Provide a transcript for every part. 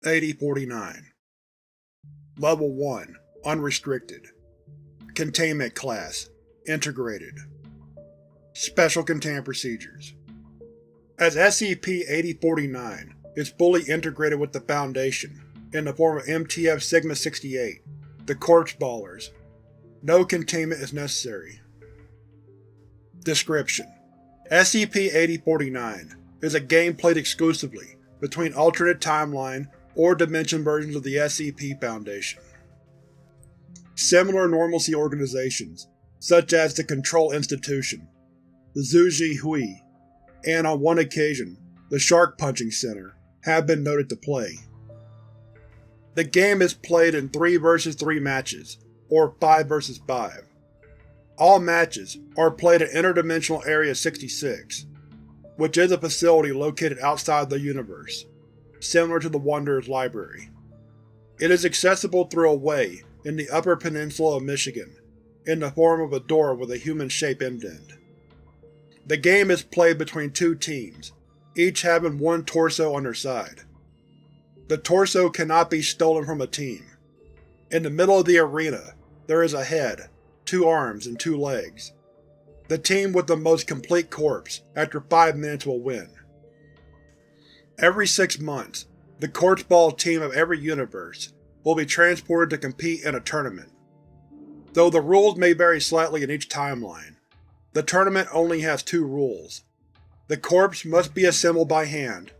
8049 Level 1 Unrestricted Containment Class Integrated Special Containment Procedures. As SCP-8049 is fully integrated with the Foundation in the form of MTF Sigma-68, the Corpseballers, no containment is necessary. Description: SCP-8049 is a game played exclusively between alternate timeline or dimension versions of the SCP Foundation. Similar normalcy organizations, such as the Control Institution, the Zuji Hui, and on one occasion, the Shark Punching Center, have been noted to play. The game is played in 3 vs 3 matches, or 5 vs 5. All matches are played at Interdimensional Area-66, which is a facility located outside the universe, similar to the Wanderer's Library. It is accessible through a way in the Upper Peninsula of Michigan, in the form of a door with a human-shaped indent. The game is played between 2 teams, each having 1 torso on their side. The torso cannot be stolen from a team. In the middle of the arena, there is a head, 2 arms, and 2 legs. The team with the most complete corpse after 5 minutes will win. Every 6 months, the Corpseball team of every universe will be transported to compete in a tournament. Though the rules may vary slightly in each timeline, the tournament only has 2 rules. The corpse must be assembled by hand,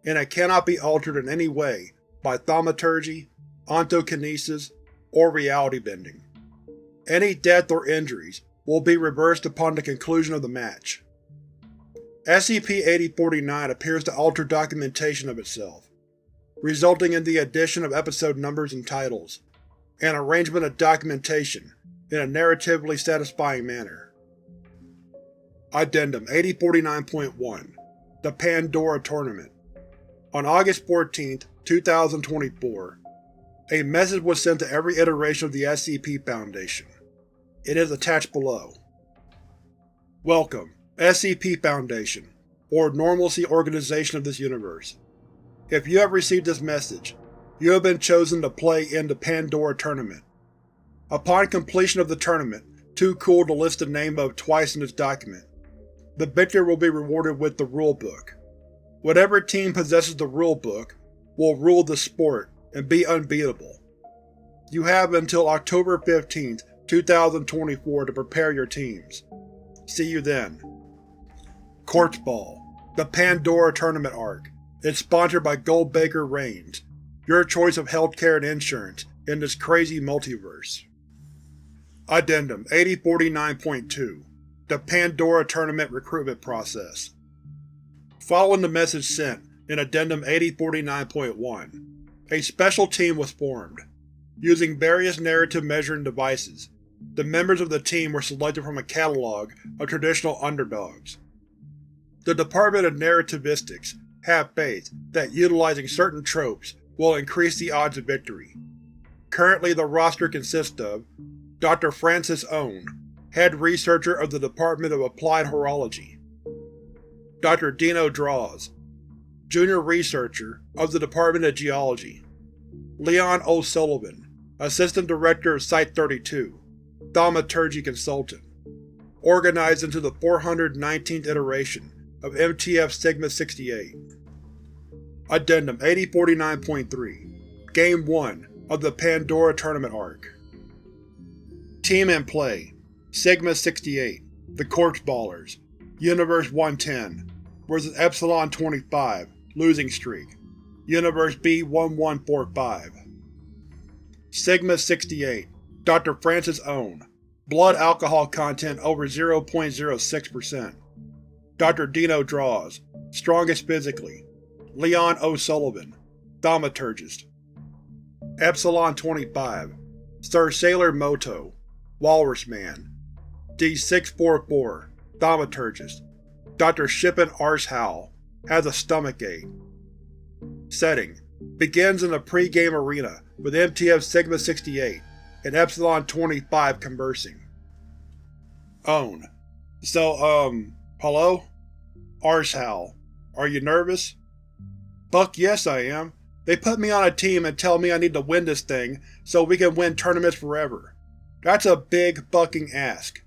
and it cannot be altered in any way by thaumaturgy, ontokinesis, or reality bending. Any death or injuries will be reversed upon the conclusion of the match. SCP-8049 appears to alter documentation of itself, resulting in the addition of episode numbers and titles, and arrangement of documentation in a narratively satisfying manner. Addendum 8049.1 The Pandora Tournament. On August 14, 2024, a message was sent to every iteration of the SCP Foundation. It is attached below. Welcome, SCP Foundation, or Normalcy Organization of this universe. If you have received this message, you have been chosen to play in the Pandora Tournament. Upon completion of the tournament, too cool to list the name of twice in this document, the victor will be rewarded with the rulebook. Whatever team possesses the rulebook will rule the sport and be unbeatable. You have until October 15th, 2024 to prepare your teams. See you then. Corpseball, the Pandora Tournament Arc, is sponsored by Goldbaker Reigns, your choice of healthcare and insurance in this crazy multiverse. Addendum 8049.2 The Pandora Tournament Recruitment Process. Following the message sent in Addendum 8049.1, a special team was formed. Using various narrative measuring devices, the members of the team were selected from a catalog of traditional underdogs. The Department of Narrativistics have faith that utilizing certain tropes will increase the odds of victory. Currently the roster consists of Dr. Francis Owen, Head Researcher of the Department of Applied Horology; Dr. Dino Draws, Junior Researcher of the Department of Geology; Leon O'Sullivan, Assistant Director of Site-32, Thaumaturgy Consultant, organized into the 419th iteration of MTF Sigma-68. Addendum 8049.3 Game 1 of the Pandora Tournament Arc. Team in play: Sigma-68, the Corpseballers, Universe 110, vs Epsilon-25, Losing Streak, Universe B-1145. Sigma-68, Dr. Francis Owen, Blood alcohol content over 0.06%. Dr. Dino Draws, Strongest physically. Leon O'Sullivan, Thaumaturgist. Epsilon-25, Sir Sailor Moto, Walrus Man. D-644, Thaumaturgist. Dr. Shippen Arshowl, has a stomachache. Setting: begins in the pre-game arena with MTF Sigma-68 and Epsilon-25 conversing. Own: So, hello? Arshowl: are you nervous? Fuck yes I am. They put me on a team and tell me I need to win this thing so we can win tournaments forever. That's a big fucking ask.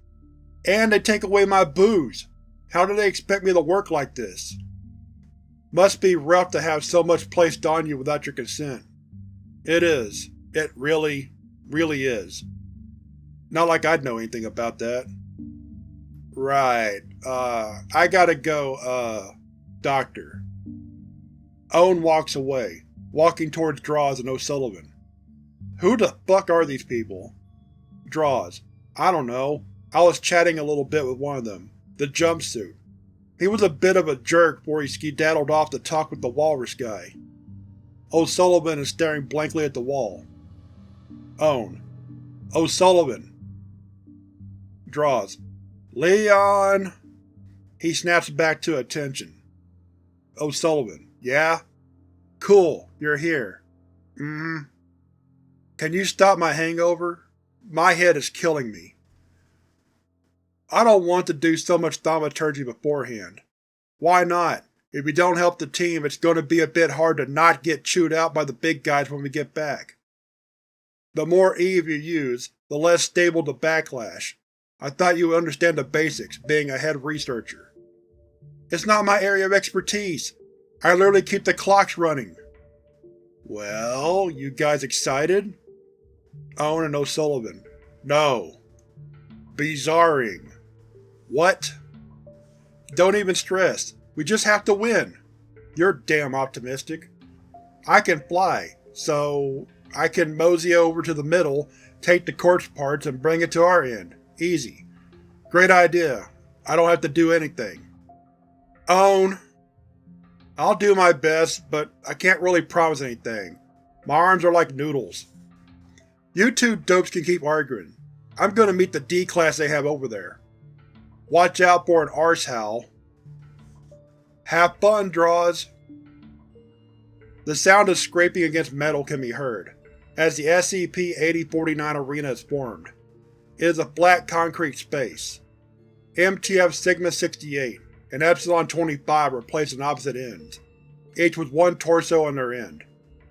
And they take away my booze. How do they expect me to work like this? Must be rough to have so much placed on you without your consent. It is. It really, really is. Not like I'd know anything about that. Right, I gotta go, doctor. Owen walks away, walking towards Draws and O'Sullivan. Who the fuck are these people? Draws. I don't know. I was chatting a little bit with one of them, the jumpsuit. He was a bit of a jerk before he skedaddled off to talk with the walrus guy. O'Sullivan is staring blankly at the wall. Owen. O'Sullivan. Draws. Leon! He snaps back to attention. O'Sullivan. Yeah? Cool, you're here. Can you stop my hangover? My head is killing me. I don't want to do so much thaumaturgy beforehand. Why not? If you don't help the team, it's going to be a bit hard to not get chewed out by the big guys when we get back. The more Eve you use, the less stable the backlash. I thought you would understand the basics, being a head researcher. It's not my area of expertise. I literally keep the clocks running. Well, you guys excited? Owen and O'Sullivan. No. Bizarring. What? Don't even stress. We just have to win. You're damn optimistic. I can fly, so I can mosey over to the middle, take the corpse parts, and bring it to our end. Easy. Great idea. I don't have to do anything. Own. I'll do my best, but I can't really promise anything. My arms are like noodles. You two dopes can keep arguing. I'm gonna meet the D-class they have over there. Watch out for an arsehowl. Have fun, Draws. The sound of scraping against metal can be heard, as the SCP-8049 arena is formed. It is a flat concrete space. MTF Sigma-68 and Epsilon-25 are placed on opposite ends, each with one torso on their end.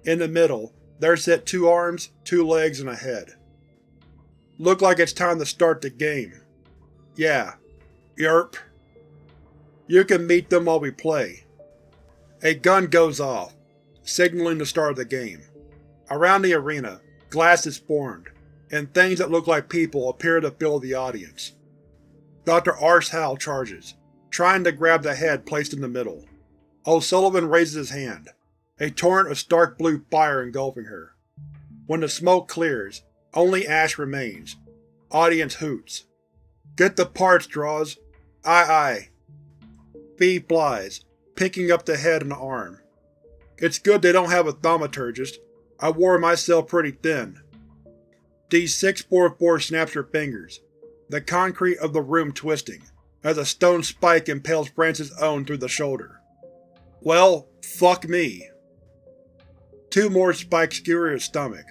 In the middle, there sit 2 arms, 2 legs, and a head. Look like it's time to start the game. Yeah. Yerp. You can meet them while we play. A gun goes off, signaling the start of the game. Around the arena, glass is formed, and things that look like people appear to fill the audience. Dr. Arsehowl charges, trying to grab the head placed in the middle. O'Sullivan raises his hand, a torrent of stark blue fire engulfing her. When the smoke clears, only ash remains. Audience hoots. Get the parts, Draws. Aye aye. Fee flies, picking up the head and the arm. It's good they don't have a thaumaturgist. I wore myself pretty thin. D644 snaps her fingers, the concrete of the room twisting, as a stone spike impales Francis' own through the shoulder. Well, fuck me. 2 more spikes skewer his stomach.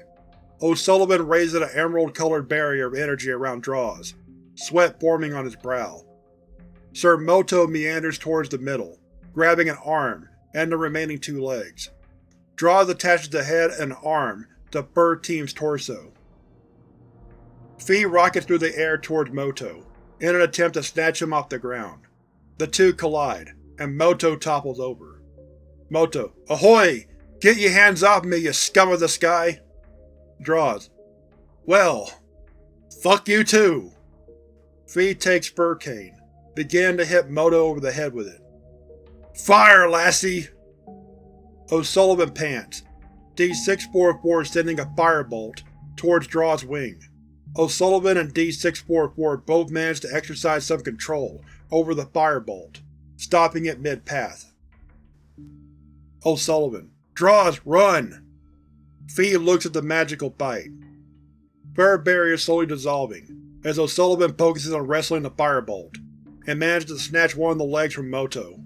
O'Sullivan raises an emerald-colored barrier of energy around Draws, sweat forming on his brow. Sir Moto meanders towards the middle, grabbing an arm and the remaining 2 legs. Draws attaches the head and arm to Fur Team's torso. Fee rockets through the air towards Moto, in an attempt to snatch him off the ground. The two collide, and Moto topples over. Moto. Ahoy! Get your hands off me, you scum of the sky! Draws. Well, fuck you too! Fee takes Fur Cane, beginning to hit Moto over the head with it. Fire, lassie! O'Sullivan pants, D644 sending a firebolt towards Draws' wing. O'Sullivan and D644 both manage to exercise some control over the firebolt, stopping it mid-path. O'Sullivan. Draws, run! Fee looks at the magical bite. Fur barrier slowly dissolving, as O'Sullivan focuses on wrestling the firebolt, and manages to snatch one of the legs from Moto.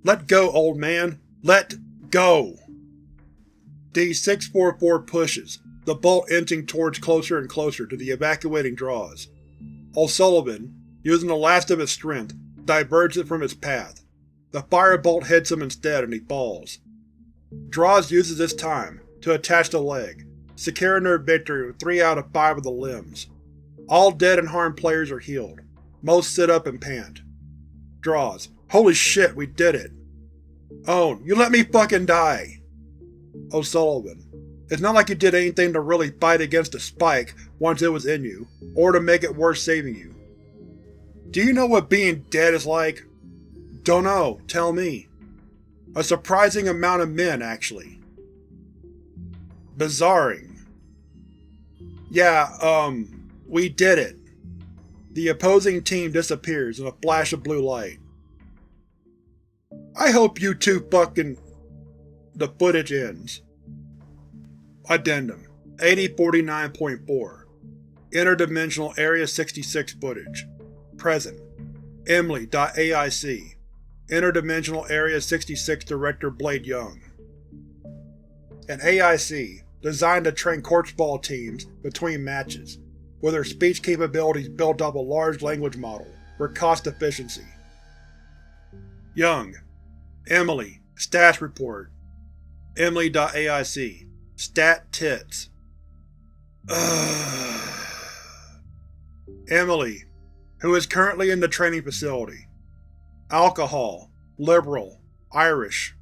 Let go, old man! Let go! D644 pushes, the bolt inching towards closer and closer to the evacuating Draws. O'Sullivan, using the last of his strength, diverges it from its path. The firebolt hits him instead and he falls. Draws uses this time to attach the leg, securing their victory with 3 out of 5 of the limbs. All dead and harmed players are healed. Most sit up and pant. Draws. Holy shit, we did it. Own, you let me fucking die. O'Sullivan. It's not like you did anything to really fight against the spike once it was in you, or to make it worth saving you. Do you know what being dead is like? Dunno, tell me. A surprising amount of men, actually. Bizarring. Yeah, we did it. The opposing team disappears in a flash of blue light. I hope you two fucking… The footage ends. Addendum 8049.4 Interdimensional Area-66 footage. Present. Emily.aic Interdimensional Area-66 Director Blade Young. An AIC designed to train corpseball teams between matches, with their speech capabilities built up a large language model for cost efficiency. Young. Emily. Stats report. Emily.aic Stat tits. Emily, who is currently in the training facility. Alcohol. Liberal. Irish.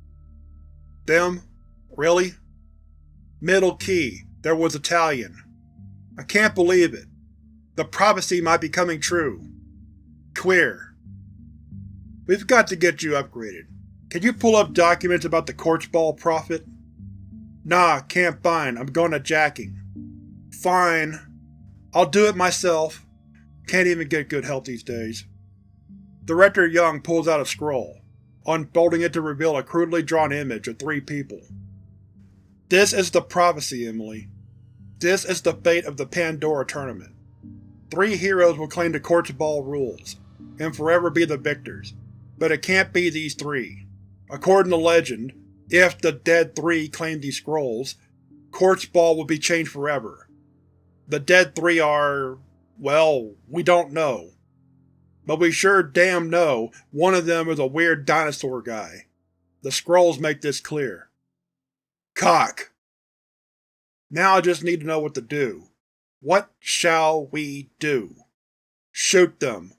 Them? Really? Middle key. There was Italian. I can't believe it. The prophecy might be coming true. Queer. We've got to get you upgraded. Can you pull up documents about the Corpseball Prophet? Nah, can't find. I'm going to jacking. Fine. I'll do it myself. Can't even get good help these days. Director Young pulls out a scroll, unfolding it to reveal a crudely drawn image of 3 people. This is the prophecy, Emily. This is the fate of the Pandora tournament. 3 heroes will claim the Corpseball rules, and forever be the victors, but it can't be these 3. According to legend, if the dead 3 claim these scrolls, Corpseball will be changed forever. The dead 3 are… well, we don't know. But we sure damn know one of them is a weird dinosaur guy. The scrolls make this clear. Cock. Now I just need to know what to do. What shall we do? Shoot them.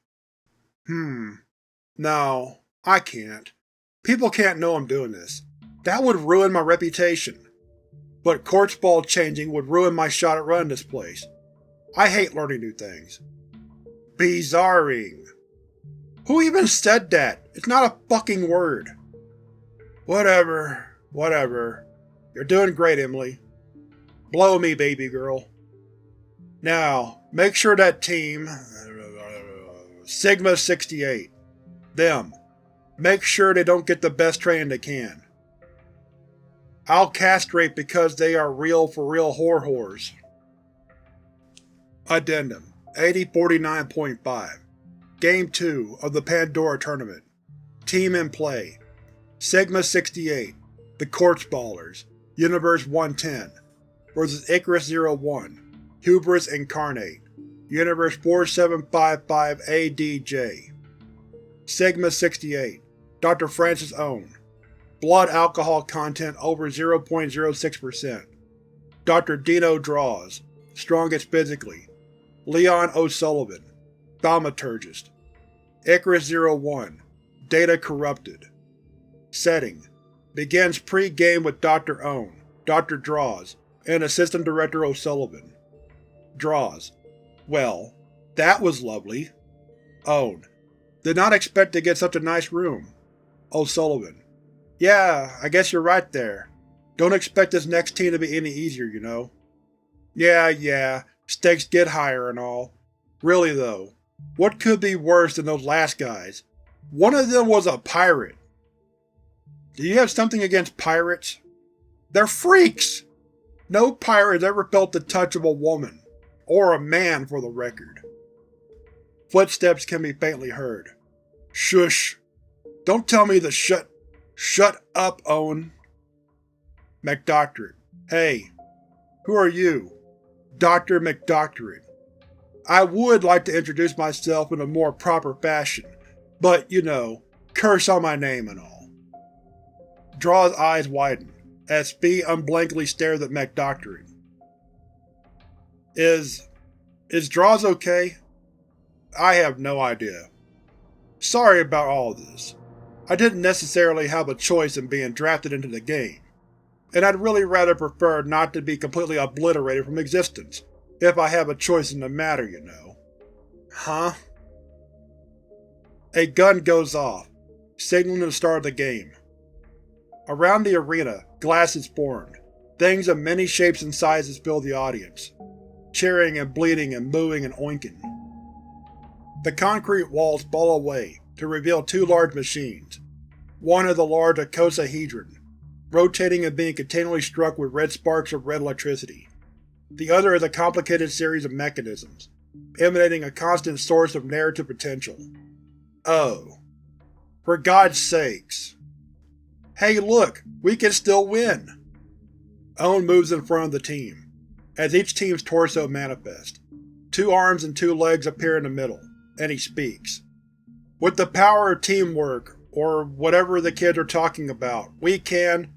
No, I can't. People can't know I'm doing this. That would ruin my reputation. But Corpseball changing would ruin my shot at running this place. I hate learning new things. Bizarring. Who even said that? It's not a fucking word. Whatever. You're doing great, Emily. Blow me, baby girl. Now, make sure that team… Sigma-68. Them. Make sure they don't get the best training they can. I'll castrate because they are real-for-real whores. Addendum 8049.5 Game 2 of the Pandora Tournament. Team in play. Sigma-68, the Corpseballers, Universe 110, vs. Icarus-01, Hubris Incarnate, Universe 4755 ADJ. Sigma-68, Dr. Francis Owen. Blood alcohol content over 0.06%. Dr. Dino Draws, strongest physically. Leon O'Sullivan, thaumaturgist. Icarus-01, data corrupted. Setting: begins pre-game with Dr. Owen, Dr. Draws, and Assistant Director O'Sullivan. Draws: well, that was lovely. Owen: did not expect to get such a nice room. O'Sullivan: yeah, I guess you're right there. Don't expect this next team to be any easier, you know. Yeah, stakes get higher and all. Really though, what could be worse than those last guys? One of them was a pirate. Do you have something against pirates? They're freaks! No pirate has ever felt the touch of a woman. Or a man, for the record. Footsteps can be faintly heard. Shush. Don't tell me to shut up, Owen. McDoctorate: hey. Who are you? Dr. McDoctorate. I would like to introduce myself in a more proper fashion, but, you know, curse on my name and all. Draw's eyes widen, as Spee unblinkingly stares at McDoctorate. Is Draws okay? I have no idea. Sorry about all this. I didn't necessarily have a choice in being drafted into the game, and I'd really rather prefer not to be completely obliterated from existence, if I have a choice in the matter, you know. Huh? A gun goes off, signaling the start of the game. Around the arena, glass is formed. Things of many shapes and sizes fill the audience, cheering and bleating and mooing and oinking. The concrete walls fall away to reveal two large machines. One is a large icosahedron, rotating and being continually struck with red sparks of red electricity. The other is a complicated series of mechanisms, emanating a constant source of narrative potential. Oh. For God's sakes. Hey look, we can still win! Owen moves in front of the team, as each team's torso manifests. 2 arms and 2 legs appear in the middle, and he speaks. With the power of teamwork, or whatever the kids are talking about, we can…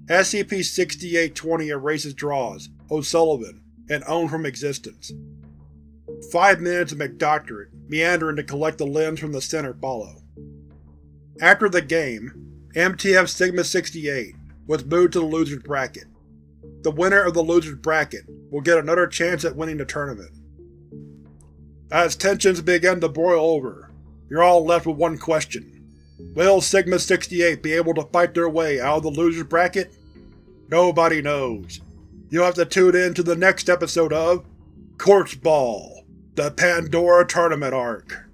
SCP-8049 erases Draws, O'Sullivan, and Owen from existence. 5 minutes of McDoctorate, meandering to collect the limbs from the center, follow. After the game, MTF Sigma-68 was moved to the loser's bracket. The winner of the loser's bracket will get another chance at winning the tournament. As tensions begin to boil over, you're all left with one question. Will Sigma-68 be able to fight their way out of the loser's bracket? Nobody knows. You'll have to tune in to the next episode of CORPSEBALL, the Pandora Tournament Arc.